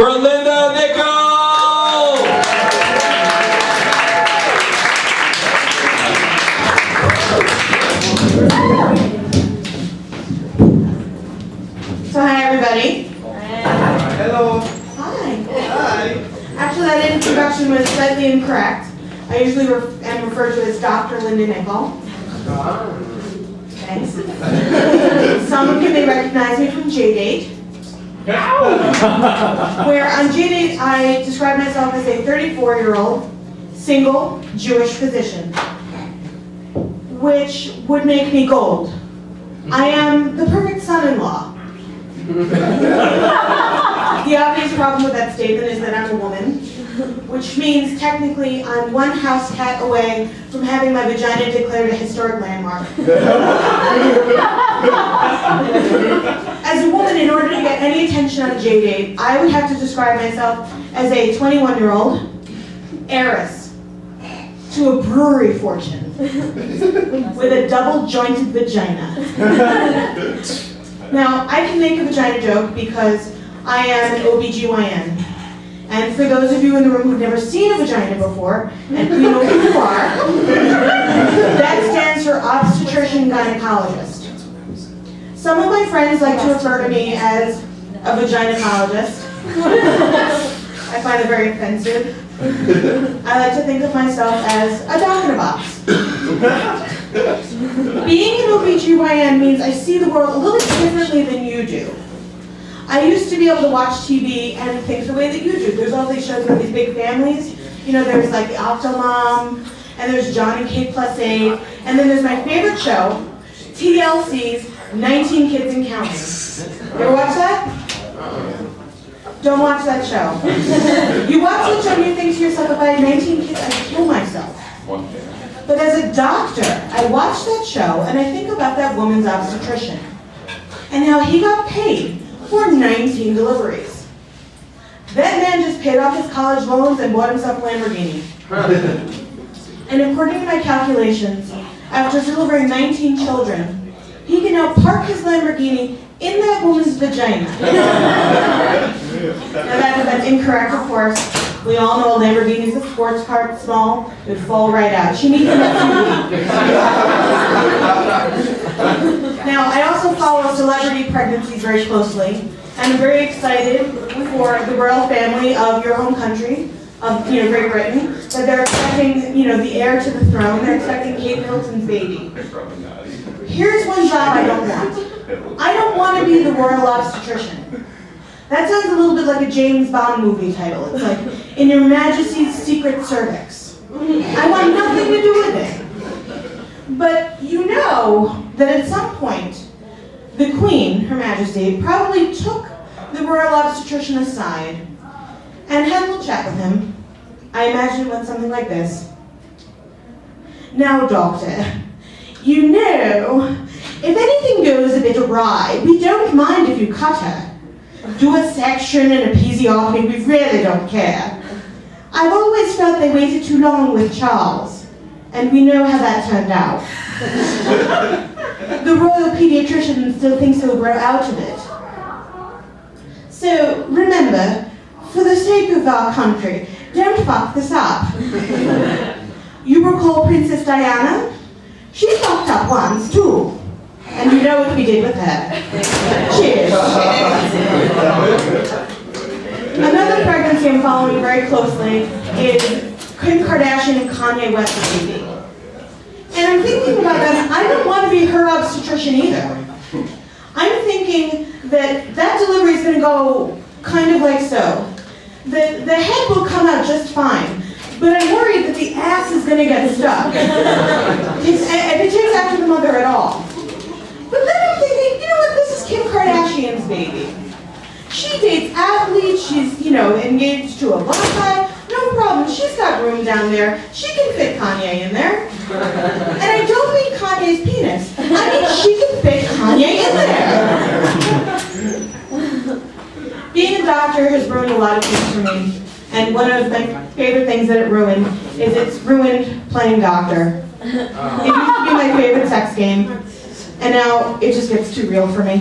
for Linda Nicoll! So hi everybody. Hello. Hi. Hi. Actually that introduction was slightly incorrect. I usually am referred to as Dr. Linda Nicoll. Thanks. Some of you may recognize me from Jdate. Where on Jdate I describe myself as a 34-year-old, single, Jewish physician. Which would make me gold. I am the perfect son-in-law. The obvious problem with that statement is that I'm a woman, which means technically I'm one house cat away from having my vagina declared a historic landmark. As a woman, in order to get any attention on Jdate, I would have to describe myself as a 21-year-old heiress to a brewery fortune with a double-jointed vagina. Now, I can make a vagina joke because I am an OBGYN. And for those of you in the room who've never seen a vagina before, and you know who you are, that stands for Obstetrician Gynecologist. Some of my friends like to refer to me as a vaginacologist. I find it very offensive. I like to think of myself as a doc in a box. Being an OBGYN means I see the world a little bit differently than you do. I used to be able to watch TV and think the way that you do. There's all these shows with these big families. You know, there's like the Octomom, and there's John and Kate +8, and then there's my favorite show, TLC's 19 Kids and Counting. You ever watch that? Don't watch that show. You watch that show and you think to yourself, if I had 19 kids, I'd kill myself. But as a doctor, I watch that show and I think about that woman's obstetrician and how he got paid for 19 deliveries. That man just paid off his college loans and bought himself a Lamborghini. And according to my calculations, after delivering 19 children, he can now park his Lamborghini in that woman's vagina. Now that's incorrect, of course. We all know a Lamborghini's a sports car, it's small, it would fall right out. She needs an SUV. Now, I also follow celebrity pregnancies very closely, and I'm very excited for the royal family of your home country, of Great Britain, that they're expecting the heir to the throne. They're expecting Kate Middleton's baby. Here's one job I don't want. I don't want to be the royal obstetrician. That sounds a little bit like a James Bond movie title. It's like, In Your Majesty's Secret Cervix. I want nothing to do with it. But you know that at some point, the Queen, Her Majesty, probably took the royal obstetrician aside and had a little chat with him. I imagine it went something like this. Now, doctor, you know, if anything goes a bit awry, we don't mind if you cut her. Do a section and episiotomy, we really don't care. I've always felt they waited too long with Charles, and we know how that turned out. The royal pediatrician still thinks he'll grow out of it. So, remember, for the sake of our country, don't fuck this up. You recall Princess Diana? She fucked up once, too. And you know what we did with her. Cheers. Another pregnancy I'm following very closely is Kim Kardashian and Kanye West's baby. And I'm thinking about that, I don't want to be her obstetrician either. I'm thinking that delivery is going to go kind of like so. The head will come out just fine, but I'm worried that the ass is going to get stuck. If it takes after the mother at all. But then I'm thinking, you know what, this is Kim Kardashian's baby. She dates athletes, she's, engaged to a black guy, no problem, she's got room down there, she can fit Kanye in there. And I don't mean Kanye's penis, I mean she can fit Kanye in there. Being a doctor has ruined a lot of things for me, and one of my favorite things that it ruined is it's ruined playing doctor. It used to be my favorite sex game. And now it just gets too real for me.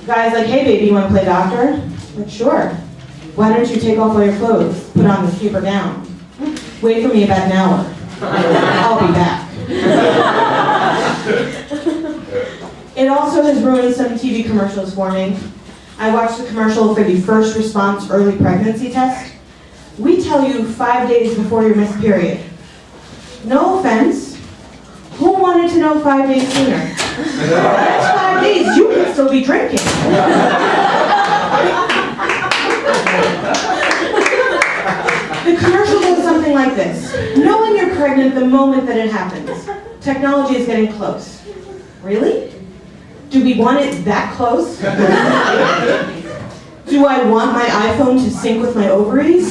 Guys like, hey baby, you want to play doctor? Like, sure. Why don't you take off all your clothes, put on this paper gown? Wait for me about an hour. I'll be back. It also has ruined some TV commercials for me. I watched the commercial for the first response early pregnancy test. We tell you 5 days before your missed period. No offense. Who wanted to know 5 days sooner? That's 5 days, you could still be drinking. The commercial goes something like this. Knowing you're pregnant the moment that it happens. Technology is getting close. Really? Do we want it that close? Do I want my iPhone to sync with my ovaries?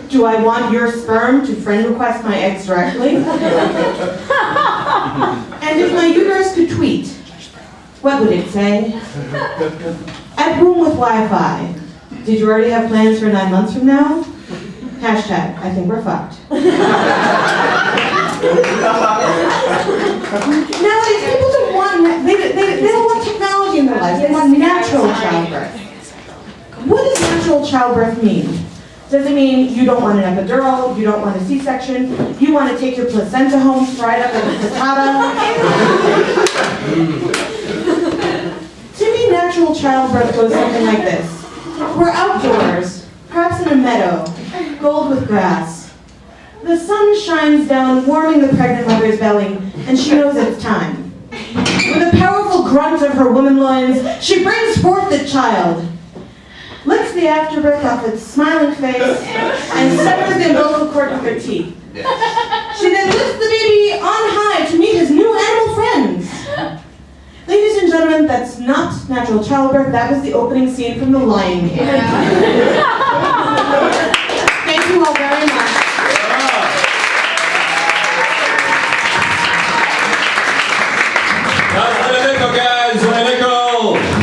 Do I want your sperm to friend request my eggs directly? And if my uterus could tweet, what would it say? At home with Wi-Fi. Did you already have plans for 9 months from now? Hashtag, I think we're fucked. Nowadays, people don't want, they don't want technology in their lives. They want natural childbirth. What does natural childbirth mean? Does it mean you don't want an epidural, you don't want a C-section, you want to take your placenta home fried up like a frittata? To me, natural childbirth goes something like this. We're outdoors, perhaps in a meadow, gold with grass. The sun shines down, warming the pregnant mother's belly, and she knows it's time. With a powerful grunt of her woman loins, she brings forth the child, licks the afterbirth off its smiling face, and severs the umbilical cord with her teeth. She then lifts the baby on high to meet his new animal friends. Ladies and gentlemen, that's not natural childbirth. That was the opening scene from The Lion King. Thank you all very much. Nicoll, guys, Nicoll.